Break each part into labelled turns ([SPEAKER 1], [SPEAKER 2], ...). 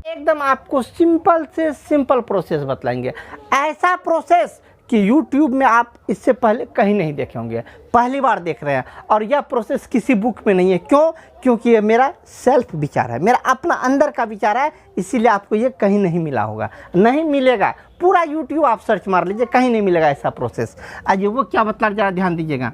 [SPEAKER 1] एकदम आपको सिंपल से सिंपल प्रोसेस बतलाएंगे, ऐसा प्रोसेस कि YouTube में आप इससे पहले कहीं नहीं देखे होंगे, पहली बार देख रहे हैं। और यह प्रोसेस किसी बुक में नहीं है। क्यों? क्योंकि ये मेरा सेल्फ विचार है, मेरा अपना अंदर का विचार है, इसीलिए आपको ये कहीं नहीं मिला होगा, नहीं मिलेगा। पूरा YouTube आप सर्च मार लीजिए, कहीं नहीं मिलेगा ऐसा प्रोसेस। आज वो क्या बतला, जरा ध्यान दीजिएगा।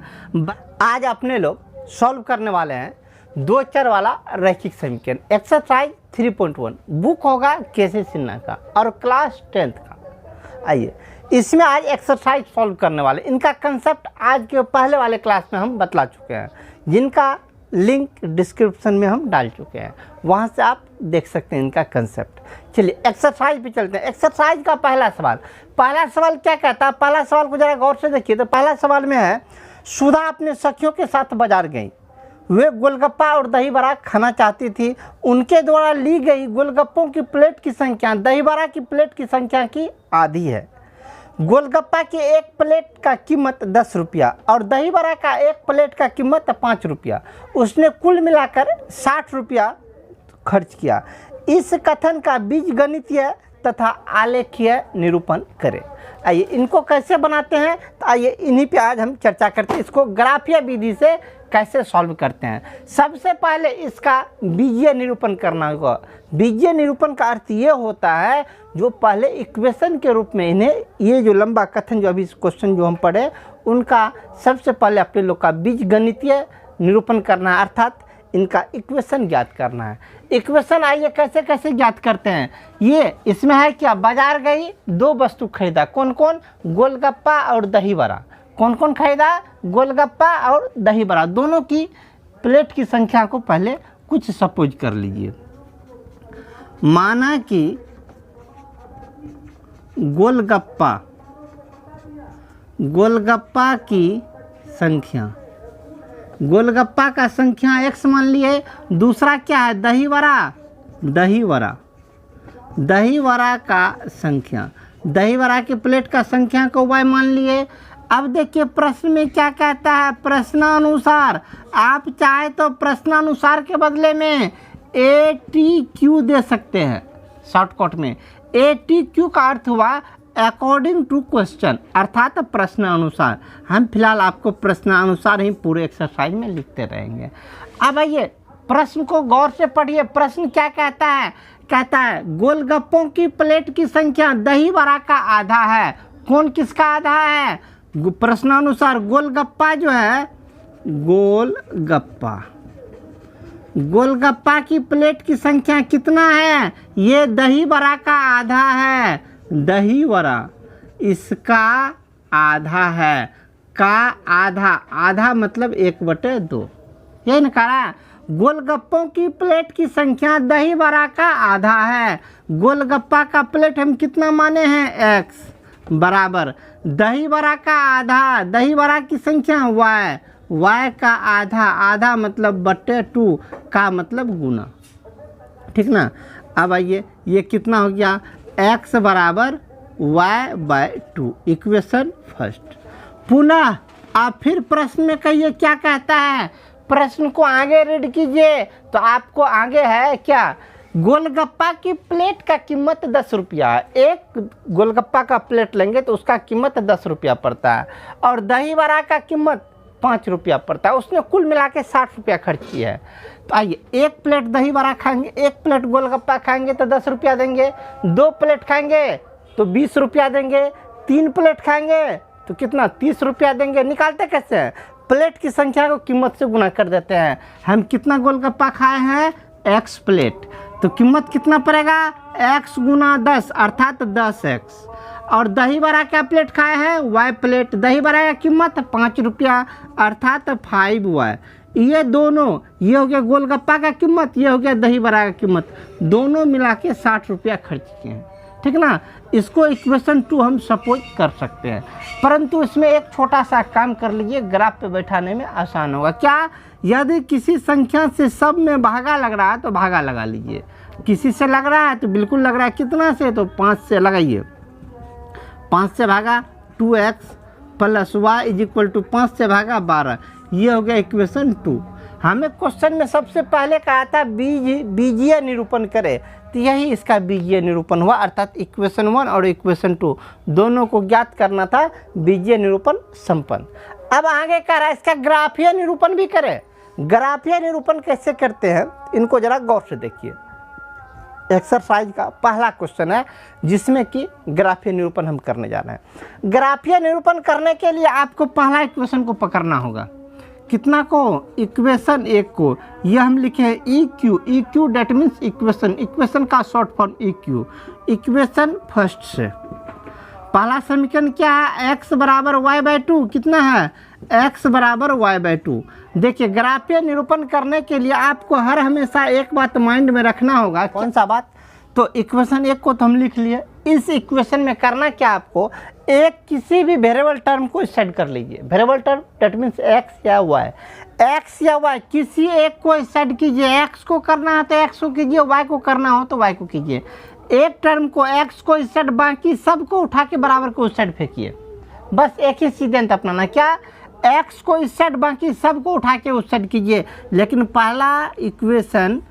[SPEAKER 1] आज अपने लोग सॉल्व करने वाले हैं 2 चर वाला रैखिक समीकरण, एक्सरसाइज 3.1, बुक होगा केसी सिन्हा का और क्लास 10th का। आइए इसमें आज एक्सरसाइज सॉल्व करने वाले, इनका कंसेप्ट आज के पहले वाले क्लास में हम बतला चुके हैं, जिनका लिंक डिस्क्रिप्शन में हम डाल चुके हैं, वहां से आप देख सकते हैं इनका कंसेप्ट। चलिए एक्सरसाइज पे चलते हैं। एक्सरसाइज का पहला सवाल क्या कहता है? पहला सवाल को जरा गौर से देखिए। तो पहला सवाल में है, सुधा अपने सखियों के साथ बाजार गई, वे गोलगप्पा और दही बड़ा खाना चाहती थी। उनके द्वारा ली गई गोलगप्पों की प्लेट की संख्या दही बड़ा की प्लेट की संख्या की आधी है। गोलगप्पा की एक प्लेट का कीमत 10 रुपया और दही बड़ा का एक प्लेट का कीमत 5 रुपया। उसने कुल मिलाकर 60 रुपया खर्च किया। इस कथन का बीजगणितीय तथा आलेखीय निरूपण करें। आइए इनको कैसे बनाते हैं, तो आइए इन्हीं पे आज हम चर्चा करते हैं। इसको ग्राफीय विधि से कैसे सॉल्व करते हैं। सबसे पहले इसका बीजीय निरूपण करना होगा। बीजीय निरूपण का अर्थ ये होता है, जो पहले इक्वेशन के रूप में इन्हें, ये जो लंबा कथन जो अभी क्वेश्चन जो हम पढ़े, उनका सबसे पहले अपने लोग का बीजगणितीय निरूपण करना है, अर्थात इनका इक्वेशन ज्ञात करना है। इक्वेशन आइए कैसे कैसे ज्ञात करते हैं। ये इसमें है क्या, बाजार गई, 2 वस्तु खरीदा, कौन कौन? गोलगप्पा और दही बड़ा। कौन कौन खरीदा? गोलगप्पा और दही बड़ा। दोनों की प्लेट की संख्या को पहले कुछ सपोज कर लीजिए। माना कि गोलगप्पा की संख्या, गोलगप्पा का संख्या x मान लिए। दूसरा क्या है? दही बड़ा का संख्या, दही बड़ा की प्लेट का संख्या को y मान लिए। अब देखिए प्रश्न में क्या कहता है, प्रश्नानुसार। आप चाहे तो प्रश्नानुसार के बदले में ATQ दे सकते हैं। शॉर्टकट में ATQ का अर्थ हुआ अकॉर्डिंग टू क्वेश्चन, अर्थात प्रश्न अनुसार। हम फिलहाल आपको प्रश्न अनुसार ही पूरे एक्सरसाइज में लिखते रहेंगे। अब आइए प्रश्न को गौर से पढ़िए। प्रश्न क्या कहता है? कहता है गोलगप्पों की प्लेट की संख्या दही बड़ा का आधा है। कौन किसका आधा है? प्रश्नानुसार गोलगप्पा जो है, गोलगप्पा की प्लेट की संख्या कितना है? ये दही बड़ा का आधा है। दही बड़ा इसका आधा है, का आधा मतलब 1/2। यही ना कहा, गोलगप्पों की प्लेट की संख्या दही बड़ा का आधा है। गोलगप्पा का प्लेट हम कितना माने हैं? x बराबर दही बड़ा का आधा, दही बड़ा की संख्या y का आधा मतलब 2 का मतलब गुना। ठीक ना। अब आइए ये कितना हो गया? x बराबर y/2, इक्वेशन फर्स्ट। पुनः आप फिर प्रश्न में कहिए क्या कहता है। प्रश्न को आगे रीड कीजिए तो आपको आगे है क्या, गोलगप्पा की प्लेट का कीमत 10 रुपया है। एक गोलगप्पा का प्लेट लेंगे तो उसका कीमत 10 रुपया पड़ता है और दही बड़ा का कीमत 5 रुपया पड़ता है। उसने कुल मिला के 60 रुपया खर्च किया है। तो आइए, एक प्लेट दही बड़ा खाएंगे, एक प्लेट गोलगप्पा खाएंगे तो 10 रुपया देंगे, 2 प्लेट खाएंगे तो 20 रुपया देंगे, 3 प्लेट खाएंगे तो कितना, 30 रुपया देंगे। निकालते कैसे हैं? प्लेट की संख्या को कीमत से गुना कर देते हैं। हम कितना गोलगप्पा खाए हैं? x प्लेट, तो कीमत कितना पड़ेगा? x गुना 10 अर्थात 10x। और दही बड़ा क्या प्लेट खाए हैं? y plate. दही बड़ा का कीमत 5 रुपया अर्थात 5y। ये दोनों, ये हो गया गोलगप्पा का कीमत, ये हो गया दही बड़ा का कीमत, दोनों मिला के 60 रुपया खर्च किए हैं। ठीक ना। इसको इक्वेशन 2 हम सपोज कर सकते हैं, परंतु इसमें एक छोटा सा काम कर लीजिए, ग्राफ पे बैठाने में आसान होगा। क्या? यदि किसी संख्या से सब में भागा लग रहा है तो भागा लगा लीजिए, किसी से लग रहा है तो बिल्कुल लग रहा है, कितना से? तो 5 से लगाइए। 5 से भागा 2x plus y is equal to 5 से भागा 12। ये हो गया इक्वेशन 2। हमें क्वेश्चन में सबसे पहले कहा था बीजीय निरूपण करें, तो यही इसका बीजीय निरूपण हुआ, अर्थात इक्वेशन 1 और इक्वेशन 2 दोनों को ज्ञात करना था, बीजीय निरूपण संपन्न। अब आगे कह रहा है इसका ग्राफीय निरूपण भी करें। ग्राफीय निरूपण कैसे करते हैं इनको जरा गौर से देखिए। एक्सरसाइज का पहला क्वेश्चन है जिसमें कि ग्राफीय निरूपण हम करने जा रहे हैं। ग्राफीय निरूपण करने के लिए आपको पहला इक्वेशन को पकड़ना होगा। कितना को? इक्वेशन 1 को। यह हम लिखे हैं E Q dot means equation, equation का short form E Q. Equation first से पहला समीकरण क्या है? x बराबर y/2। कितना है? x बराबर y/2। देखिए ग्राफीय निरूपण करने के लिए आपको हर हमेशा एक बात माइंड में रखना होगा। कौन सा बात? तो इक्वेशन 1 को तो हम लिख लिए। इस इक्वेशन में करना क्या आपको, एक किसी भी वेरिएबल टर्म को सेट कर लीजिए। Variable term that means x या y किसी एक को सेट कीजिए। x को करना है तो x को कीजिए, y को करना हो तो y को कीजिए। एक टर्म को x को सेट, बाकी सबको उठा के बराबर को सेट फेंकिए। बस एक ही सिद्धांत अपनाना, क्या? x को सेट, बाकी सबको उठा के उस सेट कीजिए। लेकिन पहला इक्वेशन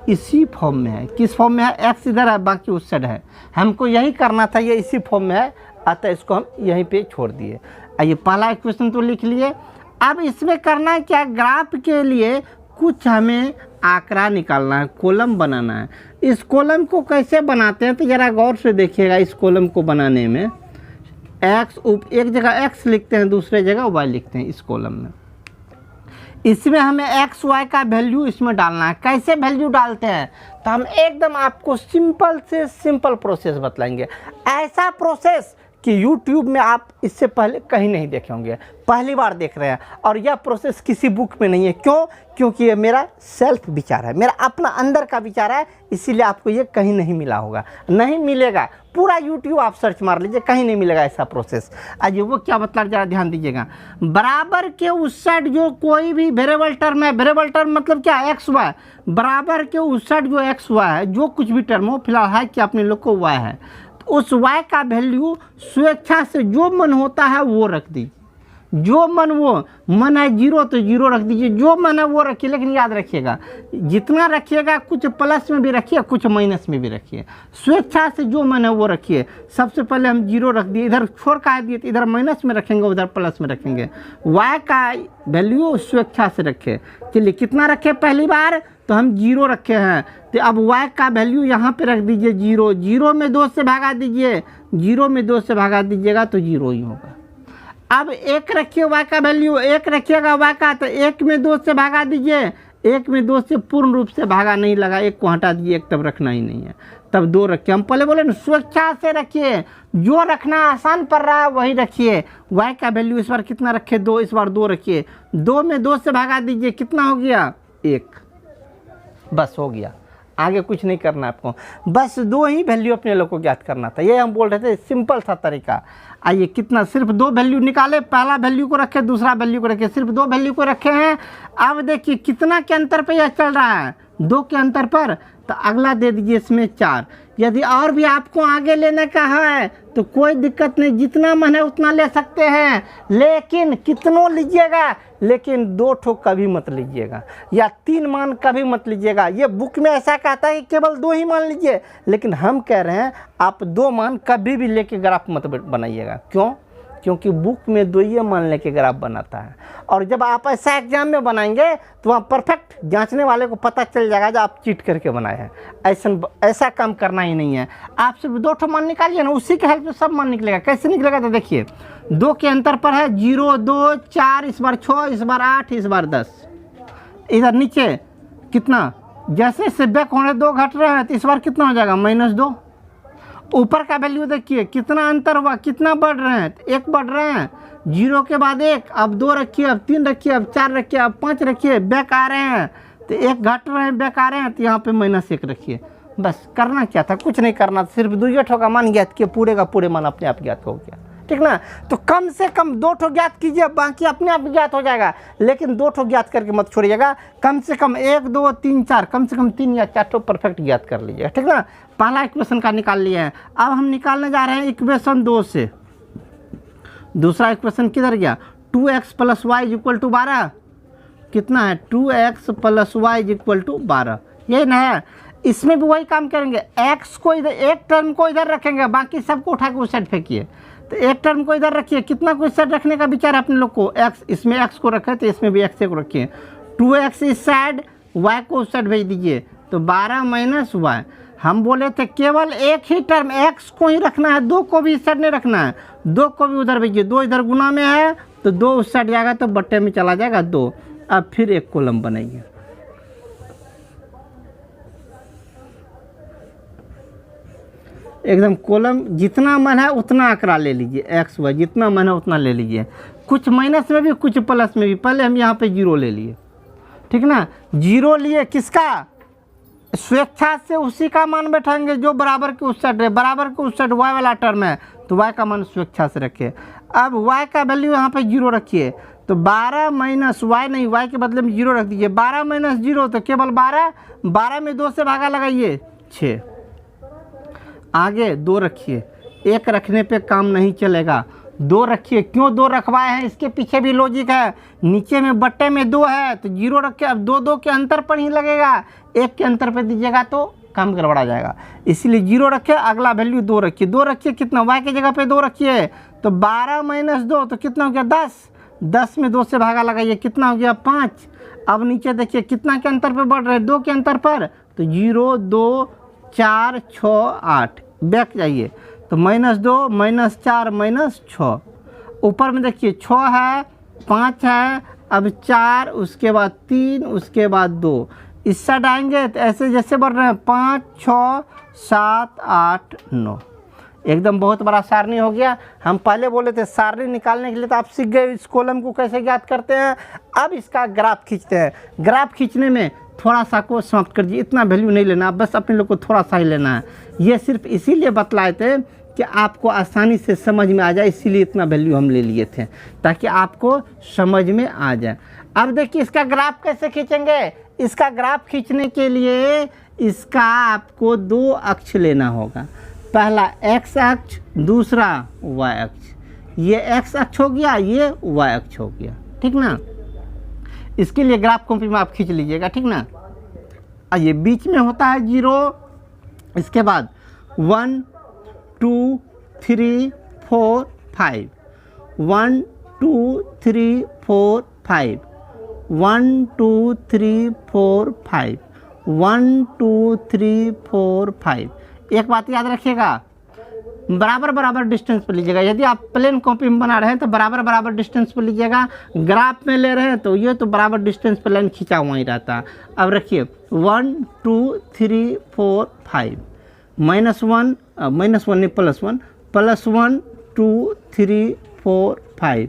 [SPEAKER 1] इसी फॉर्म में है। किस फॉर्म में है? x इधर है, बाकी उस साइड है। हमको यही करना था, ये इसी फॉर्म में है, अतः इसको हम यहीं पे छोड़ दिए। आइए पहला इक्वेशन तो लिख लिए। अब इसमें करना है क्या? ग्राफ के लिए कुछ हमें आंकड़ा निकालना है, कॉलम बनाना है। इस कॉलम को कैसे बनाते हैं तो ज़रा गौर से देखिएगा। इस कॉलम को बनाने में एक जगह x लिखते हैं, दूसरे जगह y लिखते हैं। इस कॉलम में इसमें हमें x y का वैल्यू इसमें डालना है। कैसे वैल्यू डालते हैं तो हम एकदम आपको सिंपल से सिंपल प्रोसेस बतलाएंगे। ऐसा प्रोसेस कि YouTube में आप इससे पहले कहीं नहीं देखे होंगे, पहली बार देख रहे हैं। और यह प्रोसेस किसी बुक में नहीं है। क्यों? क्योंकि ये मेरा सेल्फ विचार है, मेरा अपना अंदर का विचार है, इसीलिए आपको ये कहीं नहीं मिला होगा, नहीं मिलेगा। पूरा YouTube आप सर्च मार लीजिए, कहीं नहीं मिलेगा ऐसा प्रोसेस। आइए वो क्या बतला जरा ध्यान दीजिएगा। बराबर के उस साइड जो कोई भी वेरिएबल टर्म है, वेरिएबल टर्म मतलब क्या? x y। बराबर के उस साइड जो x y है, जो कुछ भी टर्म हो, फिलहाल है कि अपने लोग को y है, तो उस y का वैल्यू स्वेच्छा से जो मन होता है वो रख दीजिए। जो मन, वो मन है 0 तो 0 रख दीजिए, जो मन है वो रखिए। लेकिन याद रखिएगा, जितना रखिएगा कुछ प्लस में भी रखिए, कुछ माइनस में भी रखिए। स्वेच्छा से जो मन है वो रखिए। सबसे पहले हम 0 रख दिए, इधर छोड़ का दिए, तो इधर माइनस में रखेंगे, उधर प्लस में रखेंगे। y का वैल्यू स्वेच्छा से रखे। चलिए कितना रखे? पहली बार तो हम 0 रखे हैं, तो अब y का वैल्यू यहाँ पे रख दीजिए 0। 0 में 2 से भागा दीजिए, 0 में 2 से भागा दीजिएगा तो 0 ही होगा। अब 1 रखिए y का वैल्यू, 1 रखिएगा y का, तो 1 में 2 से भागा दीजिए। 1 में 2 से पूर्ण रूप से भागा नहीं लगा, 1 को हटा दीजिए, 1 तब रखना ही नहीं है, तब 2 रखिए। हम पहले बोले ना स्वेच्छा से रखिए, जो रखना आसान पड़ रहा है वही रखिए। y का वैल्यू इस बार कितना रखे? 2। इस बार 2 रखिए। 2 में 2 से भागा दीजिए, कितना हो गया? 1। बस हो गया, आगे कुछ नहीं करना आपको, बस 2 ही वैल्यू अपने लोग को ज्ञात करना था। ये हम बोल रहे थे सिंपल सा तरीका। आइए कितना, सिर्फ 2 वैल्यू निकाले, पहला वैल्यू को रखे, दूसरा वैल्यू को रखे, सिर्फ 2 वैल्यू को रखे हैं। अब देखिए कितना के अंतर पे यह चल रहा है? 2 के अंतर पर, तो अगला दे दीजिए इसमें 4। यदि और भी आपको आगे लेने का है तो कोई दिक्कत नहीं, जितना मन है उतना ले सकते हैं। लेकिन कितनों लीजिएगा, लेकिन 2 ठो कभी मत लीजिएगा, या 3 मान कभी मत लीजिएगा। ये बुक में ऐसा कहता है कि केवल 2 ही मान लीजिए, लेकिन हम कह रहे हैं आप 2 मान कभी भी लेके ग्राफ मत बनाइएगा। क्यों? क्योंकि बुक में 2 ही मान लेके ग्राफ बनाता है। और जब आप ऐसा एग्जाम में बनाएंगे तो वहाँ परफेक्ट जांचने वाले को पता चल जाएगा जो आप चीट करके बनाए हैं। ऐसा काम करना ही नहीं है। आप सिर्फ 2 ठो मान निकालिए ना, उसी के हेल्प से सब मान निकलेगा। कैसे निकलेगा तो देखिए, 2 के अंतर पर है 0, 2, 4, इस बार 6, इस बार 8, इस बार 10। इधर नीचे कितना, जैसे से बैक होने 2 घट रहे हैं तो इस बार कितना हो जाएगा? -2। ऊपर का वैल्यू देखिए कितना अंतर हुआ, कितना बढ़ रहे हैं? 1 बढ़ रहे हैं। 0 के बाद 1, अब 2 रखिए, अब 3 रखिए, अब 4 रखिए, अब 5 रखिए, बैक आ रहे हैं तो 1 घट रहे हैं, बैक आ रहे हैं, तो यहाँ पे -1 रखिए। बस करना क्या था? कुछ नहीं करना, सिर्फ 2 ठो का मान ज्ञात किए, पूरे का पूरे मान अपने आप ज्ञात हो गया। ठीक ना? तो कम से कम 2 ठो ज्ञात कीजिए, बाकी अपने आप ज्ञात हो जाएगा। लेकिन 2 ठो ज्ञात करके मत छोड़िएगा, कम से कम 1, 2, 3, 4, कम से कम 3 या 4 ठो परफेक्ट ज्ञात कर लीजिएगा। ठीक ना? पहला इक्वेशन का निकाल लिया है। अब हम निकालने जा रहे हैं इक्वेशन 2 से। दूसरा इक्वेशन किधर गया? 2x + y = 12। कितना है 2x plus y is equal to 12, ये ना है। इसमें भी वही काम करेंगे, x को इधर, एक टर्म को इधर रखेंगे, बाकी सबको उठा के उस साइड फेंकिए। तो एक टर्म को इधर रखिए, कितना को इस साइड रखने का विचार है अपने लोग को, x, इसमें x को रखे तो इसमें भी x को रखिए। 2x इस साइड, y को उस साइड भेज दीजिए, तो 12 माइनस y। हम बोले थे केवल एक ही टर्म x को ही रखना है, 2 को भी इस साइड नहीं रखना है, 2 को भी उधर भेजिए। 2 इधर गुना में है तो 2 उस साइड जाएगा तो बट्टे में चला जाएगा 2। अब फिर एक कॉलम बनाइए, एकदम कॉलम जितना मन है उतना आंकड़ा ले लीजिए, एक्स वाई जितना मन है उतना ले लीजिए, कुछ माइनस में भी कुछ प्लस में भी। पहले हम यहाँ पे 0 ले लिए, ठीक ना, 0 लिए, किसका, स्वेच्छा से उसी का मान बैठाएंगे जो बराबर के उस साइड है, बराबर के उस साइड y वाला टर्म है तो y का मान स्वेच्छा से रखिए। अब y का वैल्यू यहाँ पे 0 रखिए, तो 12 माइनस y नहीं, y के बदले में 0 रख दीजिए। 12 माइनस 0 तो केवल 12, 12 में 2 से भागा लगाइए 6, आगे 2 रखिए, 1 रखने पे काम नहीं चलेगा, 2 रखिए। क्यों 2 रखवाए हैं, इसके पीछे भी लॉजिक है। नीचे में बट्टे में 2 है तो 0 रखे, अब 2 के अंतर पर ही लगेगा, 1 के अंतर पे दीजिएगा तो काम गड़बड़ा जाएगा, इसलिए 0 रखे, अगला वैल्यू 2 रखिए। 2 रखिए, कितना, y की जगह पे 2 रखिए, तो 12 माइनस 2 तो कितना हो गया 10, 10 में 2 से भागा लगाइए, कितना हो गया 5। अब नीचे देखिए कितना के अंतर पे बढ़ रहे हैं, 2 के अंतर पर, तो 0 2 4 6 8, बैक जाइए तो -2 -4 -6, ऊपर में देखिए 6 है, 5 है, अब 4, उसके बाद 3, उसके बाद 2, इस साइड आएंगे तो ऐसे जैसे बढ़ रहे हैं 5 6 7 8 9, एकदम बहुत बड़ा सारणी हो गया। हम पहले बोले थे सारणी निकालने के लिए तो आप सीख गए इस कॉलम को कैसे ज्ञात करते हैं। अब इसका ग्राफ खींचते हैं, ग्राफ खींचने में थोड़ा सा को समाप्त कर दीजिए, इतना वैल्यू नहीं लेना, बस अपने लोग को थोड़ा सा ही लेना है। ये सिर्फ इसीलिए बतलाए थे कि आपको आसानी से समझ में आ जाए, इसीलिए इतना वैल्यू हम ले लिए थे ताकि आपको समझ में आ जाए। अब देखिए इसका ग्राफ कैसे खींचेंगे। इसका ग्राफ खींचने के लिए इसका आपको 2 अक्ष लेना होगा, पहला x अक्ष, दूसरा y अक्ष। ये x अक्ष हो गया, ये y अक्ष हो गया, ठीक ना। इसके लिए ग्राफ कॉपी में आप खींच लीजिएगा, ठीक ना। ये बीच में होता है 0, इसके बाद 1 2 3 4 5, 1 2 3 4 5, 1 2 3 4 5, 1 2 3 4 5। एक बात याद रखिएगा, बराबर बराबर डिस्टेंस पर लीजिएगा। यदि आप प्लेन कॉपी में बना रहे हैं तो बराबर बराबर डिस्टेंस पर लीजिएगा, ग्राफ में ले रहे हैं तो ये तो बराबर डिस्टेंस पर लाइन खींचा हुआ ही रहता है। अब रखिए 1 2 3 4 5, -1 नहीं +1, +1 2 3 4 5,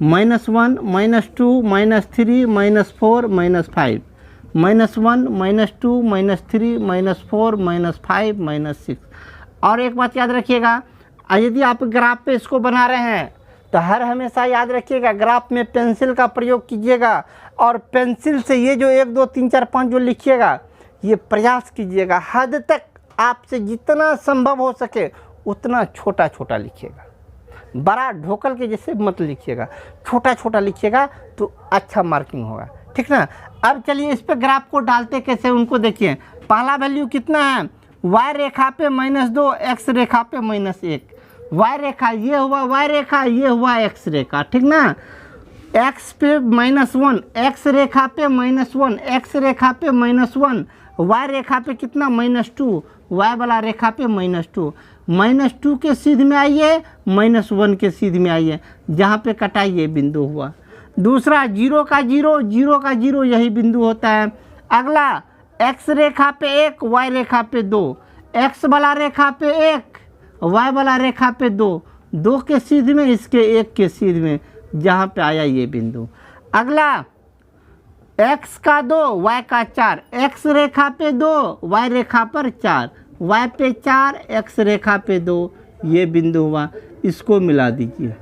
[SPEAKER 1] -1 -2 -3 -4 -5, -1 -2 -3 -4 -5 -6। और एक बात याद रखिएगा, यदि आप ग्राफ पे इसको बना रहे हैं तो हर हमेशा याद रखिएगा ग्राफ में पेंसिल का प्रयोग कीजिएगा, और पेंसिल से ये जो 1 2 3 4 5 जो लिखिएगा ये प्रयास कीजिएगा हद तक आपसे जितना संभव हो सके उतना छोटा छोटा लिखिएगा, बड़ा ढोकल के जैसे मत लिखिएगा, छोटा छोटा लिखिएगा तो अच्छा मार्किंग होगा, ठीक ना। अब चलिए इस पे ग्राफ को डालते कैसे उनको देखिए। पहला वैल्यू कितना है, y रेखा पे -2, x रेखा पे -1, y रेखा ये हुआ y रेखा, ये हुआ x रेखा, ठीक ना। x पे -1, x रेखा पे -1, x रेखा पे -1, y रेखा पे कितना -2, y वाला रेखा पे -2, -2 के सीध में आइए, -1 के सीध में आइए, जहाँ पे कटाइए बिंदु हुआ। दूसरा 0 का 0, 0 का 0 यही बिंदु होता है। अगला x रेखा पे 1, y रेखा पे 2, x वाला रेखा पे 1, y वाला रेखा पे 2, 2 के सीध में, इसके 1 के सीध में, जहाँ पे आया ये बिंदु। अगला x का 2, y का 4, x रेखा पे 2, y रेखा पर 4, y पे 4, x रेखा पे 2, ये बिंदु हुआ। इसको मिला दीजिए,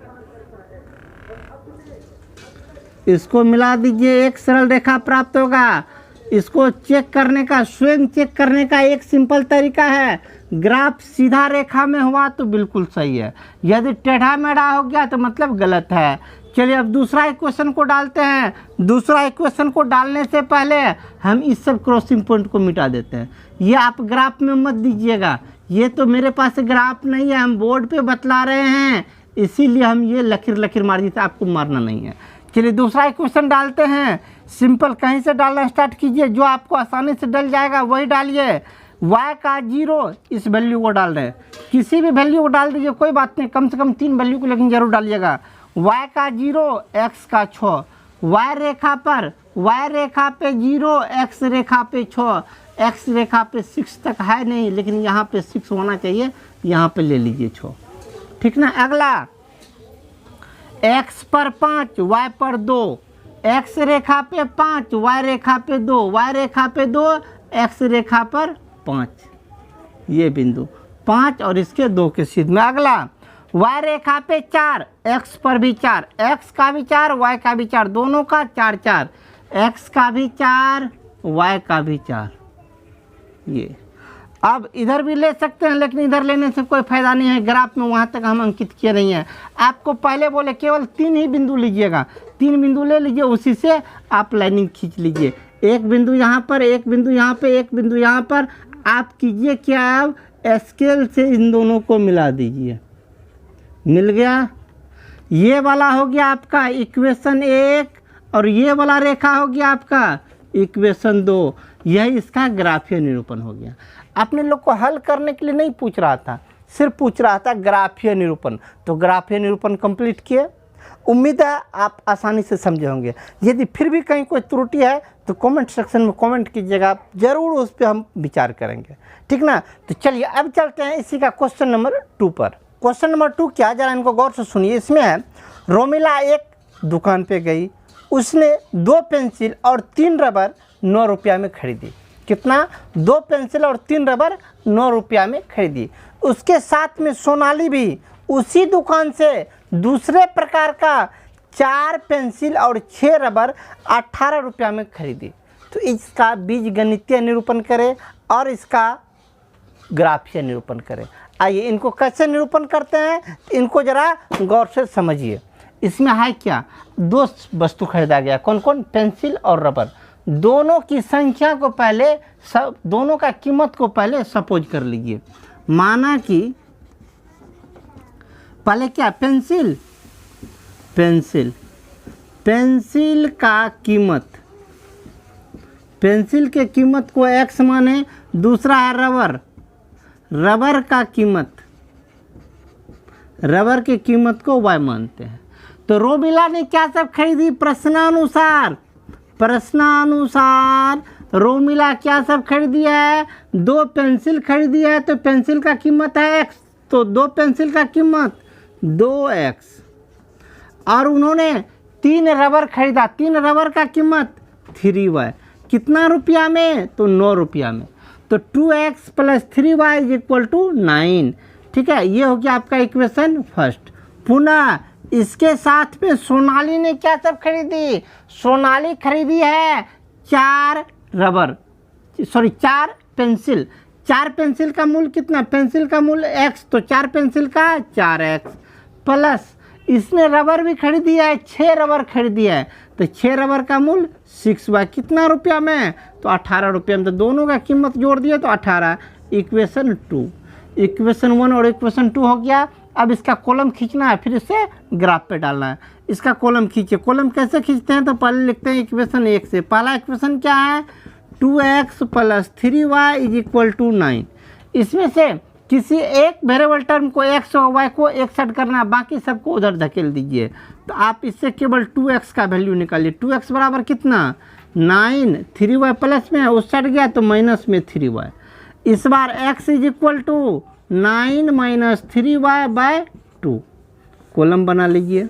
[SPEAKER 1] इसको मिला दीजिए, एक सरल रेखा प्राप्त होगा। इसको चेक करने का, स्वयं चेक करने का एक सिंपल तरीका है, ग्राफ सीधा रेखा में हुआ तो बिल्कुल सही है, यदि टेढ़ा मेढ़ा हो गया तो मतलब गलत है। चलिए अब दूसरा इक्वेशन को डालते हैं। दूसरा इक्वेशन को डालने से पहले हम इस सब क्रॉसिंग पॉइंट को मिटा देते हैं। ये आप ग्राफ में मत दीजिएगा, ये तो मेरे पास ग्राफ नहीं है, हम बोर्ड पे बतला रहे हैं, इसीलिए हम ये लकीर लकीर मार देते, आपको मारना नहीं है। चलिए दूसरा इक्वेशन डालते हैं। सिंपल कहीं से डालना स्टार्ट कीजिए, जो आपको आसानी से डल जाएगा वही डालिए। y का 0 इस वैल्यू को डाल रहे हैं, किसी भी वैल्यू को डाल दीजिए, कोई बात नहीं, कम से कम 3 वैल्यू को लेकिन जरूर डालिएगा। y का 0, x का 6, y रेखा पे 0, x रेखा पे 6, x रेखा पे 6 तक है नहीं, लेकिन यहाँ पे 6 होना चाहिए, यहाँ पे ले लीजिए 6, ठीक ना। अगला x पर 5, y पर 2, x रेखा पे 5, y रेखा पे 2, y रेखा पे 2, x रेखा पर 5, ये बिंदु 5 और इसके 2 के सीध में। अगला y रेखा पे 4, x पर भी 4, x का भी 4, y का भी 4, दोनों का 4 4, x का भी 4, y का भी 4। ये अब इधर भी ले सकते हैं, लेकिन इधर लेने से कोई फ़ायदा नहीं है, ग्राफ में वहाँ तक हम अंकित किए नहीं हैं। आपको पहले बोले केवल 3 ही बिंदु लीजिएगा, 3 बिंदु ले लीजिए, उसी से आप लाइनिंग खींच लीजिए। एक बिंदु यहाँ पर, एक बिंदु यहाँ पे, एक बिंदु यहाँ पर। आप कीजिए क्या, आप स्केल से इन दोनों को मिला दीजिए, मिल गया। ये वाला हो गया आपका इक्वेशन 1 और ये वाला रेखा हो गया आपका इक्वेशन 2। यह इसका ग्राफीय निरूपण हो गया। अपने लोग को हल करने के लिए नहीं पूछ रहा था, सिर्फ पूछ रहा था ग्राफीय निरूपण। तो ग्राफीय निरूपण कंप्लीट किए, उम्मीद है आप आसानी से समझे होंगे। यदि फिर भी कहीं कोई त्रुटि है तो कमेंट सेक्शन में कमेंट कीजिएगा, ज़रूर उस पर हम विचार करेंगे, ठीक ना। तो चलिए अब चलते हैं इसी का क्वेश्चन नंबर 2 पर। क्वेश्चन नंबर 2 क्या, जरा इनको गौर से सुनिए। इसमें है रोमिला एक दुकान पे गई, उसने 2 पेंसिल और 3 रबर 9 रुपया में खरीदी। कितना? 2 पेंसिल और 3 रबर 9 रुपया में खरीदी। उसके साथ में सोनाली भी उसी दुकान से दूसरे प्रकार का 4 पेंसिल और 6 रबर 18 रुपया में खरीदी। तो इसका बीजगणितीय निरूपण करें और इसका ग्राफीय निरूपण करें। आइए इनको कैसे निरूपण करते हैं, इनको ज़रा गौर से समझिए। इसमें है क्या, 2 वस्तु खरीदा गया, कौन कौन, पेंसिल और रबर। दोनों की संख्या को पहले दोनों का कीमत को पहले सपोज कर लीजिए। माना कि पहले क्या, पेंसिल का कीमत, पेंसिल के कीमत को x माने, दूसरा है रबर का कीमत, रबर के कीमत को y मानते हैं। तो रोमिला ने क्या सब खरीदी, प्रश्नानुसार रोमिला क्या सब खरीदी है, 2 पेंसिल खरीदी है। तो पेंसिल का कीमत है x, तो 2 पेंसिल का कीमत 2x। और उन्होंने 3 रबर खरीदा, 3 रबर का कीमत 3y। कितना रुपया में, तो 9 रुपया में। तो 2x + 3y = 9। ठीक है, ये हो गया आपका इक्वेशन फर्स्ट। पुनः इसके साथ में सोनाली ने क्या सब खरीदी, सोनाली खरीदी है 4 पेंसिल। 4 पेंसिल का मूल्य कितना, पेंसिल का मूल्य x, तो 4 पेंसिल का 4x प्लस इसने रबर भी खरीदी है, 6 रबर खरीदी है। तो 6 रबर का मूल्य 6y, कितना रुपया में, तो 18 रुपया में। तो दोनों का कीमत जोड़ दिया तो 18। इक्वेशन 2, इक्वेशन 1 और इक्वेशन 2 हो गया। अब इसका कॉलम खींचना है, फिर इसे ग्राफ पे डालना है। इसका कॉलम खींचिए। कॉलम कैसे खींचते हैं, तो पहले लिखते हैं इक्वेशन 1 से। पहला इक्वेशन क्या है, 2x + 3y = 9। इसमें से किसी एक वेरिएबल टर्म को x और y को एक साइड करना है, बाकी सबको उधर धकेल दीजिए। तो आप इससे केवल 2x का वैल्यू निकालिए। 2x बराबर कितना, 9। 3y प्लस में है, उस साइड गया तो माइनस में 3y। इस बार x = 9 - 3y/2। कॉलम बना लीजिए।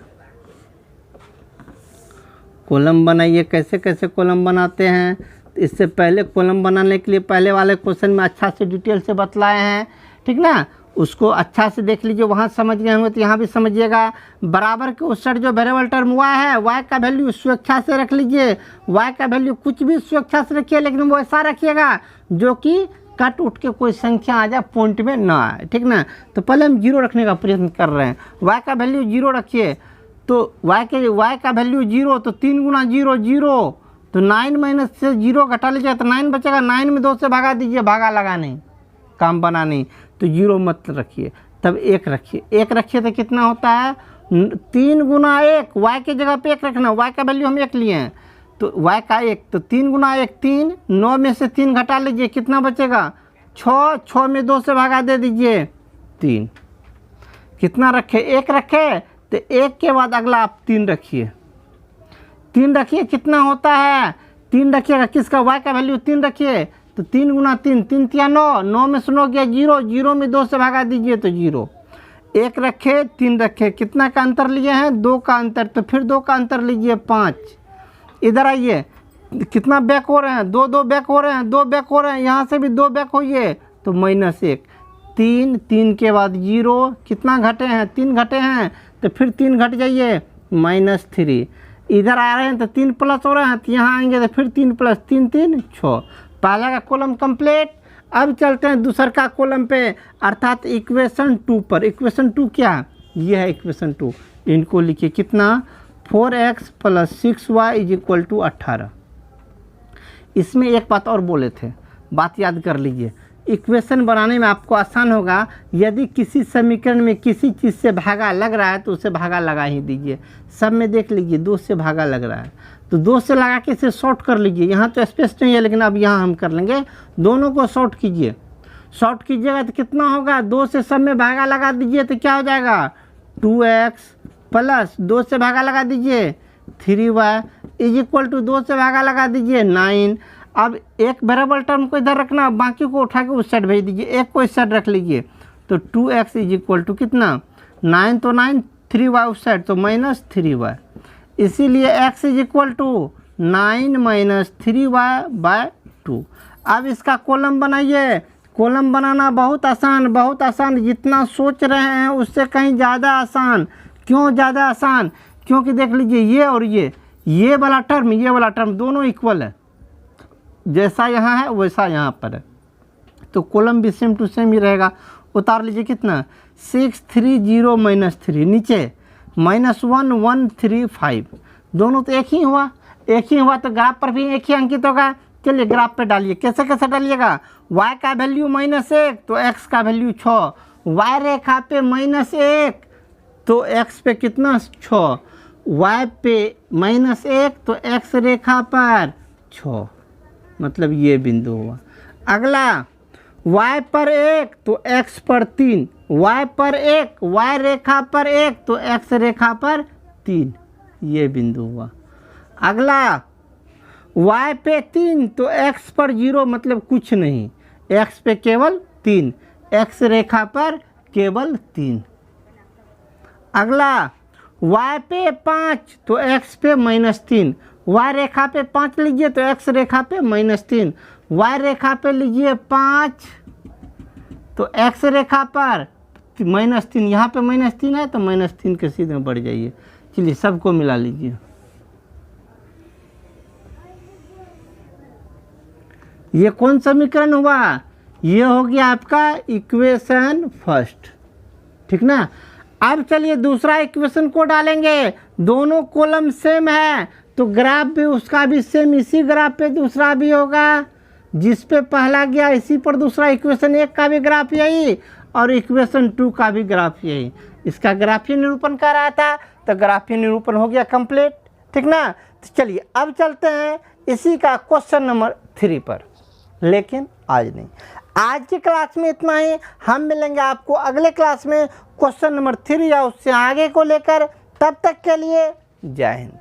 [SPEAKER 1] कॉलम बनाइए। कैसे कैसे कॉलम बनाते हैं, तो इससे पहले कॉलम बनाने के लिए पहले वाले क्वेश्चन में अच्छा से डिटेल से बतलाए हैं, ठीक ना। उसको अच्छा से देख लीजिए, वहाँ समझ गए होंगे तो यहाँ भी समझिएगा। बराबर के उस साइड जो वेरिएबल टर्म y है, y का वैल्यू स्वेच्छा से रख लीजिए। y का वैल्यू कुछ भी स्वेच्छा से रखिए, लेकिन वो ऐसा रखिएगा जो कि कट उठ के कोई संख्या आ जाए, पॉइंट में ना आए, ठीक ना। तो पहले हम 0 रखने का प्रयत्न कर रहे हैं। y का वैल्यू 0 रखिए। तो y का वैल्यू 0, तो 3 गुना 0 0, तो 9 माइनस से 0 घटा लीजिए तो 9 बचेगा। 9 में 2 से भागा दीजिए, भागा लगा नहीं, काम बना नहीं, तो 0 मत रखिए, तब 1 रखिए। 1 रखिए तो कितना होता है 3 गुना 1, y की जगह पे 1 रखना, y का वैल्यू हम 1 लिए हैं तो y का 1, तो 3 गुना 1 3, 9 में से 3 घटा लीजिए, कितना बचेगा 6, 6 में 2 से भागा दे दीजिए 3। कितना रखे 1 रखे, तो 1 के बाद अगला आप 3 रखिए, 3 रखिए, कितना होता है 3 रखिएगा, किसका y का वैल्यू 3 रखिए, तो 3 गुना 3, 3 तिया 9, 9 में से 9 गया 0, 0 में 2 से भागा दीजिए तो 0। 1 रखे 3 रखे, कितना का अंतर लिए हैं 2 का अंतर, तो फिर 2 का अंतर लीजिए 5। इधर आइए, कितना बैक हो रहे हैं 2 2 बैक हो रहे हैं, 2 बैक हो रहे हैं, यहाँ से भी 2 बैक होइए तो -1, 3 3 के बाद 0, कितना घटे हैं 3 घटे हैं, तो फिर 3 घट जाइए -3। इधर आ रहे हैं तो 3 प्लस हो रहे हैं, तो यहाँ आएंगे तो फिर 3 प्लस 3 3 6। पहला का कॉलम कंप्लीट। अब चलते हैं दूसर का कॉलम पे, अर्थात इक्वेशन 2 पर। इक्वेशन 2 क्या है, ये है इक्वेशन 2। इनको लिखिए, कितना 4x + 6y = 18। इसमें एक बात और बोले थे, बात याद कर लीजिए। इक्वेशन बनाने में आपको आसान होगा, यदि किसी समीकरण में किसी चीज़ से भागा लग रहा है तो उसे भागा लगा ही दीजिए। सब में देख लीजिए 2 से भागा लग रहा है तो 2 से लगा के इसे शॉर्ट कर लीजिए। यहाँ तो स्पेस नहीं है, लेकिन अब यहाँ हम कर लेंगे, दोनों को शॉर्ट कीजिए। शॉर्ट कीजिएगा तो कितना होगा, 2 से सब में भागा लगा दीजिए तो क्या हो जाएगा 2x प्लस 2 से भागा लगा दीजिए 3y = 2 से भागा लगा दीजिए 9। अब एक वेरिएबल टर्म को इधर रखना, बाकी को उठा के उस साइड भेज दीजिए, एक को इस साइड रख लीजिए तो 2x = कितना 9, तो 9, 3y उस साइड तो -3y। इसीलिए x = 9 - 3y/2। अब इसका कॉलम बनाइए। कॉलम बनाना बहुत आसान, बहुत आसान, जितना सोच रहे हैं उससे कहीं ज़्यादा आसान। क्यों ज़्यादा आसान, क्योंकि देख लीजिए ये और ये वाला टर्म, ये वाला टर्म दोनों इक्वल है, जैसा यहाँ है वैसा यहाँ पर है, तो कॉलम भी सेम टू सेम ही रहेगा। उतार लीजिए, कितना 6 3 0 -3, नीचे -1 1 3 5, दोनों तो एक ही हुआ, एक ही हुआ तो ग्राफ पर भी एक ही अंकित होगा। चलिए ग्राफ पे डालिए, कैसे कैसे डालिएगा, y का वैल्यू -1 तो x का वैल्यू 6, y रेखा पे -1 तो x पे कितना 6, y पे -1 तो x रेखा पर 6, मतलब ये बिंदु हुआ। अगला y पर 1 तो x पर 3, y पर 1, y रेखा पर 1 तो x रेखा पर 3, ये बिंदु हुआ। अगला y पे 3 तो x पर 0, मतलब कुछ नहीं, x पे केवल 3, x रेखा पर केवल 3। अगला y पे 5 तो x पे -3, y रेखा पे 5 लीजिए तो x रेखा पे -3, y रेखा पे लीजिए 5 तो x रेखा पर -3, यहाँ पे -3 है तो -3 के सीधे बढ़ जाइए। चलिए सबको मिला लीजिए, ये कौन समीकरण हुआ, ये हो गया आपका इक्वेशन फर्स्ट, ठीक ना। अब चलिए दूसरा इक्वेशन को डालेंगे, दोनों कॉलम सेम है तो ग्राफ भी उसका भी सेम, इसी ग्राफ पे दूसरा भी होगा, जिस पे पहला गया इसी पर दूसरा। इक्वेशन 1 का भी ग्राफ यही और इक्वेशन 2 का भी ग्राफ यही। इसका ग्राफीय निरूपण कर रहा था तो ग्राफीय निरूपण हो गया कंप्लीट, ठीक ना। तो चलिए अब चलते हैं इसी का क्वेश्चन नंबर 3 पर, लेकिन आज नहीं। आज की क्लास में इतना ही, हम मिलेंगे आपको अगले क्लास में क्वेश्चन नंबर 3 या उससे आगे को लेकर। तब तक के लिए जय हिंद।